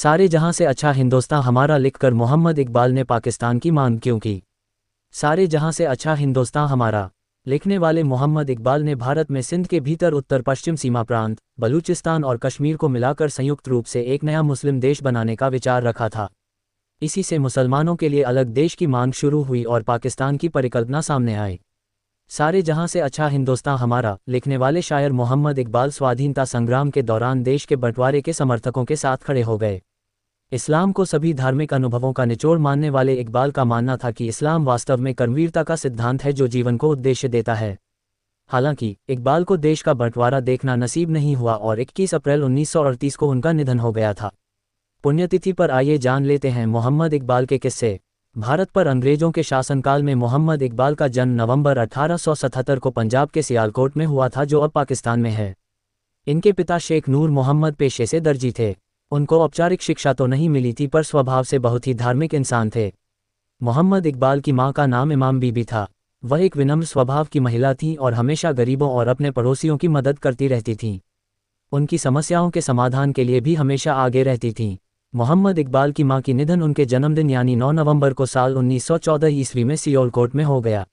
सारे जहां से अच्छा हिंदुस्तान हमारा लिखकर मोहम्मद इकबाल ने पाकिस्तान की मांग क्यों की। सारे जहां से अच्छा हिंदुस्तान हमारा लिखने वाले मोहम्मद इकबाल ने भारत में सिंध के भीतर उत्तर पश्चिम सीमा प्रांत बलूचिस्तान और कश्मीर को मिलाकर संयुक्त रूप से एक नया मुस्लिम देश बनाने का विचार रखा था। इसी से मुसलमानों के लिए अलग देश की मांग शुरू हुई और पाकिस्तान की परिकल्पना सामने आई। सारे जहां से अच्छा हिंदुस्तान हमारा लिखने वाले शायर मोहम्मद इकबाल स्वाधीनता संग्राम के दौरान देश के बंटवारे के समर्थकों के साथ खड़े हो गए। इस्लाम को सभी धार्मिक अनुभवों का निचोड़ मानने वाले इकबाल का मानना था कि इस्लाम वास्तव में कर्मवीरता का सिद्धांत है जो जीवन को उद्देश्य देता है। हालांकि इकबाल को देश का बंटवारा देखना नसीब नहीं हुआ और 21 अप्रैल 1938 को उनका निधन हो गया था। पुण्यतिथि पर आइए जान लेते हैं मोहम्मद इकबाल के किस्से। भारत पर अंग्रेजों के शासनकाल में मोहम्मद इकबाल का जन्म नवंबर 1877 को पंजाब के सियालकोट में हुआ था जो अब पाकिस्तान में है। इनके पिता शेख नूर मोहम्मद पेशे से दर्जी थे। उनको औपचारिक शिक्षा तो नहीं मिली थी पर स्वभाव से बहुत ही धार्मिक इंसान थे। मोहम्मद इकबाल की मां का नाम इमाम बीबी था। वह एक विनम्र स्वभाव की महिला थीं और हमेशा गरीबों और अपने पड़ोसियों की मदद करती रहती थीं। उनकी समस्याओं के समाधान के लिए भी हमेशा आगे रहती थीं। मोहम्मद इकबाल की मां की निधन उनके जन्मदिन यानी 9 नवंबर को साल 1914 ईस्वी में सियालकोट में हो गया।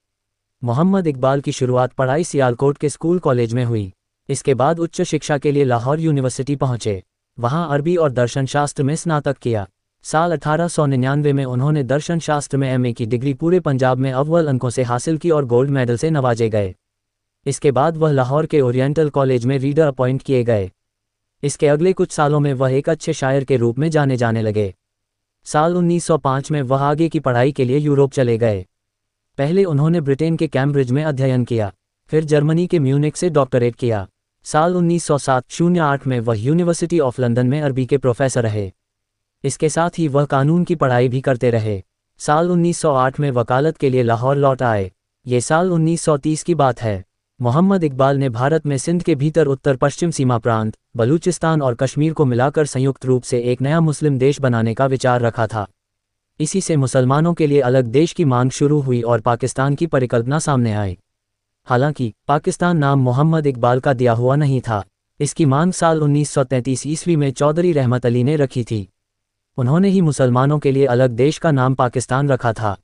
मोहम्मद इकबाल की शुरुआत पढ़ाई सियालकोट के स्कूल कॉलेज में हुई। इसके बाद उच्च शिक्षा के लिए लाहौर यूनिवर्सिटी पहुंचे। वहां अरबी और दर्शन शास्त्र में स्नातक किया। साल 1899 में उन्होंने दर्शन शास्त्र में एमए की डिग्री पूरे पंजाब में अव्वल अंकों से हासिल की और गोल्ड मेडल से नवाजे गए। इसके बाद वह लाहौर के ओरिएंटल कॉलेज में रीडर अपॉइंट किए गए। इसके अगले कुछ सालों में वह एक अच्छे शायर के रूप में जाने जाने लगे। साल 1905 में वह आगे की पढ़ाई के लिए यूरोप चले गए। पहले उन्होंने ब्रिटेन के कैम्ब्रिज में अध्ययन किया, फिर जर्मनी के म्यूनिख से डॉक्टरेट किया। साल 1907-08 में वह यूनिवर्सिटी ऑफ लंदन में अरबी के प्रोफेसर रहे। इसके साथ ही वह कानून की पढ़ाई भी करते रहे। साल 1908 में वकालत के लिए लाहौर लौट आए। ये साल 1930 की बात है। मोहम्मद इकबाल ने भारत में सिंध के भीतर उत्तर पश्चिम सीमा प्रांत बलूचिस्तान और कश्मीर को मिलाकर संयुक्त रूप से एक नया मुस्लिम देश बनाने का विचार रखा था। इसी से मुसलमानों के लिए अलग देश की मांग शुरू हुई और पाकिस्तान की परिकल्पना सामने आई। हालांकि पाकिस्तान नाम मोहम्मद इकबाल का दिया हुआ नहीं था। इसकी मांग साल 1933 ईस्वी में चौधरी रहमत अली ने रखी थी। उन्होंने ही मुसलमानों के लिए अलग देश का नाम पाकिस्तान रखा था।